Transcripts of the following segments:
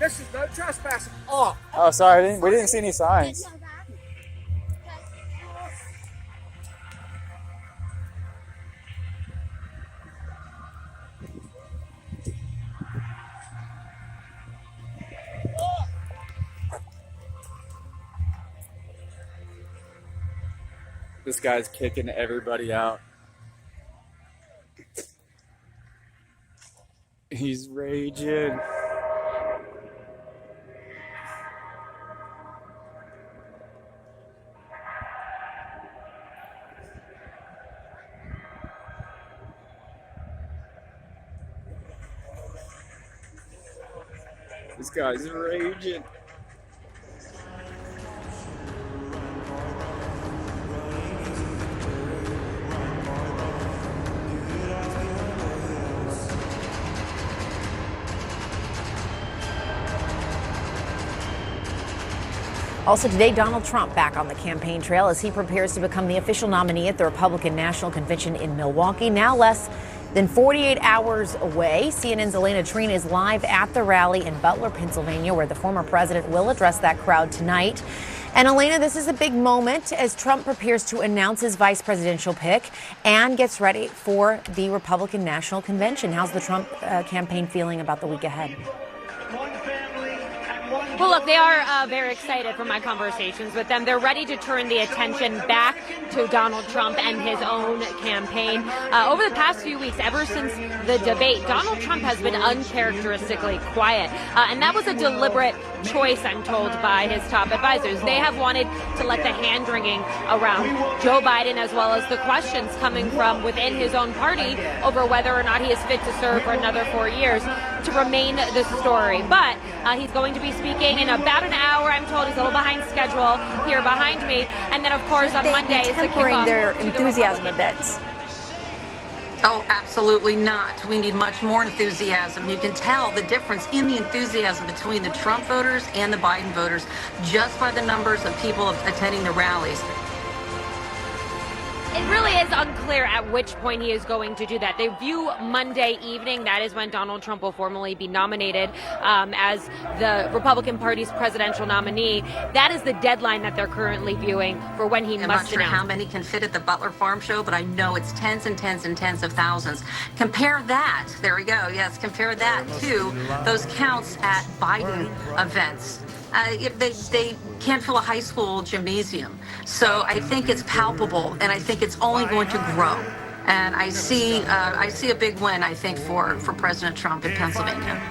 This is no trespassing. Oh, sorry, we didn't see any signs. This guy's kicking everybody out. He's raging. This guy's raging. Also today, Donald Trump back on the campaign trail as he prepares to become the official nominee at the Republican National Convention in Milwaukee. Now less than 48 hours away. CNN's Elena Trina is live at the rally in Butler, Pennsylvania, where the former president will address that crowd tonight. And Elena, this is a big moment as Trump prepares to announce his vice presidential pick and gets ready for the Republican National Convention. How's the Trump campaign feeling about the week ahead? Well, look, they are very excited from my conversations with them. They're ready to turn the attention back to Donald Trump and his own campaign. Over the past few weeks, ever since the debate, Donald Trump has been uncharacteristically quiet. And that was a deliberate choice, I'm told, by his top advisors. They have wanted to let the hand-wringing around Joe Biden, as well as the questions coming from within his own party over whether or not he is fit to serve for another 4 years, to remain the story. But he's going to be speaking in about an hour. I'm told he's a little behind schedule here behind me. And then, of course, on Monday is the kickoff. Their enthusiasm a bit. Oh, absolutely not. We need much more enthusiasm. You can tell the difference in the enthusiasm between the Trump voters and the Biden voters just by the numbers of people attending the rallies. It really is unclear at which point he is going to do that. They view Monday evening, that is when Donald Trump will formally be nominated as the Republican Party's presidential nominee. That is the deadline that they're currently viewing for when he must announce. I'm not sure how many can fit at the Butler Farm Show, but I know it's tens and tens and tens of thousands. Compare that, there we go, yes, compare that to those counts at Biden events. They can't fill a high school gymnasium. So I think it's palpable, and I think it's only going to grow. And I see a big win, I think, for President Trump in Pennsylvania.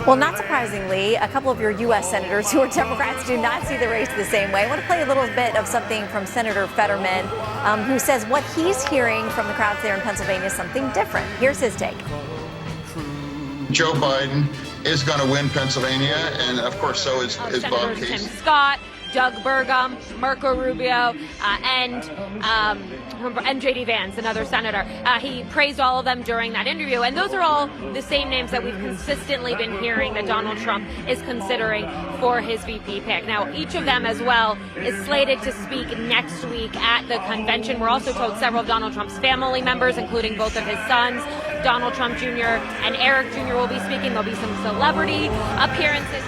Well, not surprisingly, a couple of your U.S. senators who are Democrats do not see the race the same way. I want to play a little bit of something from Senator Fetterman, who says what he's hearing from the crowds there in Pennsylvania is something different. Here's his take. Joe Biden is going to win Pennsylvania, and of course so is Bob Casey. Tim Scott, Doug Burgum, Marco Rubio, and J.D. Vance, another senator. He praised all of them during that interview, and those are all the same names that we've consistently been hearing that Donald Trump is considering for his VP pick. Now, each of them as well is slated to speak next week at the convention. We're also told several of Donald Trump's family members, including both of his sons, Donald Trump Jr. and Eric Jr. will be speaking. There'll be some celebrity appearances.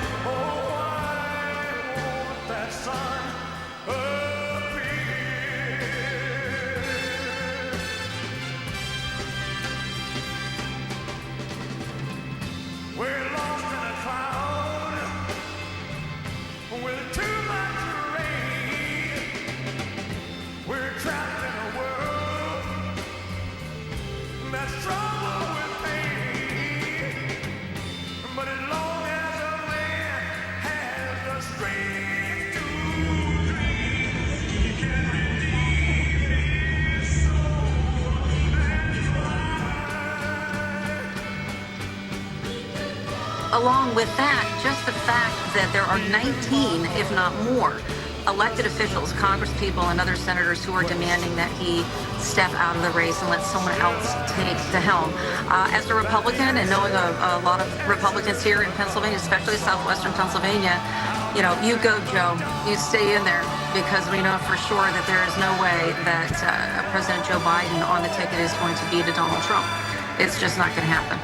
Along with that, just the fact that there are 19, if not more, elected officials, congresspeople, and other senators who are demanding that he step out of the race and let someone else take the helm. As a Republican, and knowing a lot of Republicans here in Pennsylvania, especially southwestern Pennsylvania, you know, you go, Joe. You stay in there, because we know for sure that there is no way that President Joe Biden on the ticket is going to beat a Donald Trump. It's just not going to happen.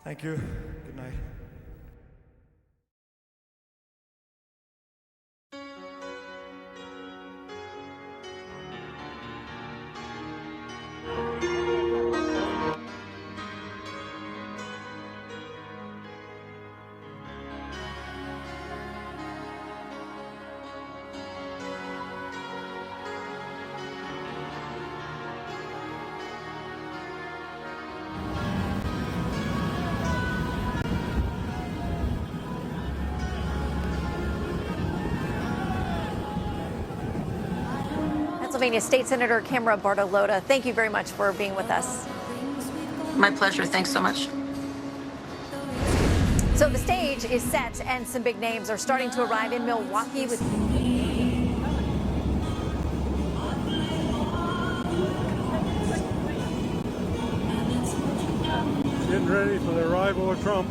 Thank you. Good night. Pennsylvania State Senator Camera Bartolotta, thank you very much for being with us. My pleasure. Thanks so much. So the stage is set and some big names are starting to arrive in Milwaukee with getting ready for the arrival of Trump.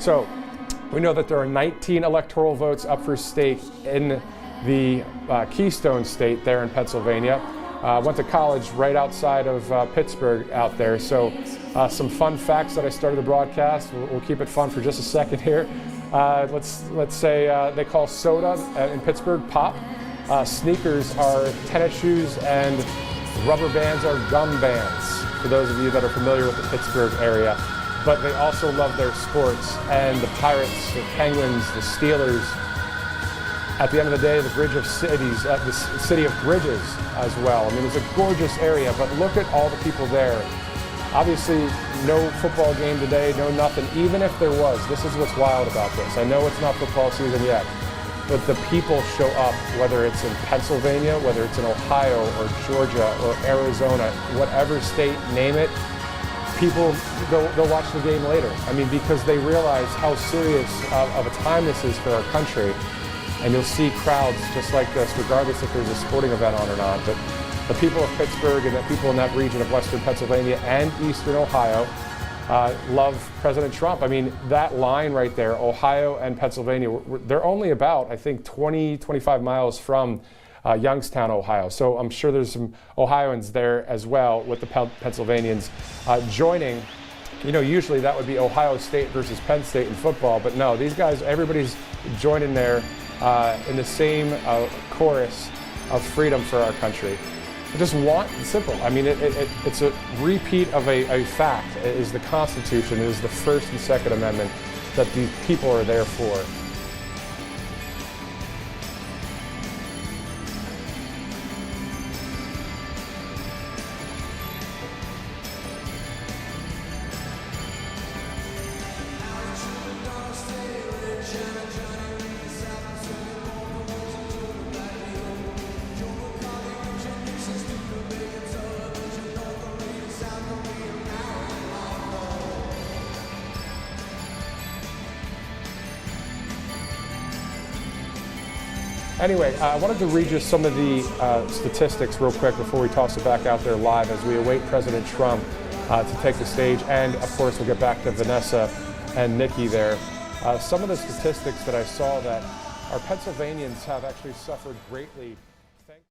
So, we know that there are 19 electoral votes up for stake in the Keystone State there in Pennsylvania. Went to college right outside of Pittsburgh out there. So, some fun facts that I started the broadcast. We'll keep it fun for just a second here. Let's say they call soda in Pittsburgh pop. Sneakers are tennis shoes, and rubber bands are gum bands, for those of you that are familiar with the Pittsburgh area. But they also love their sports, and the Pirates, the Penguins, the Steelers. At the end of the day, the Bridge of Cities, the city of bridges as well. I mean, it's a gorgeous area, but look at all the people there. Obviously, no football game today, no nothing. Even if there was, this is what's wild about this. I know it's not football season yet, but the people show up, whether it's in Pennsylvania, whether it's in Ohio or Georgia or Arizona, whatever state, name it. People, they'll watch the game later. I mean, because they realize how serious of a time this is for our country. And you'll see crowds just like this, regardless if there's a sporting event on or not. But the people of Pittsburgh and the people in that region of Western Pennsylvania and Eastern Ohio love President Trump. I mean, that line right there, Ohio and Pennsylvania, they're only about, I think, 20, 25 miles from Youngstown, Ohio. So I'm sure there's some Ohioans there as well with the Pennsylvanians joining. You know, usually that would be Ohio State versus Penn State in football, but no, these guys, everybody's joining there in the same chorus of freedom for our country. I just want, it's simple. I mean, it's a repeat of a fact. It is the Constitution, it is the First and Second Amendment that these people are there for. Anyway, I wanted to read just some of the statistics real quick before we toss it back out there live as we await President Trump to take the stage. And of course, we'll get back to Vanessa and Nikki there. Some of the statistics that I saw that our Pennsylvanians have actually suffered greatly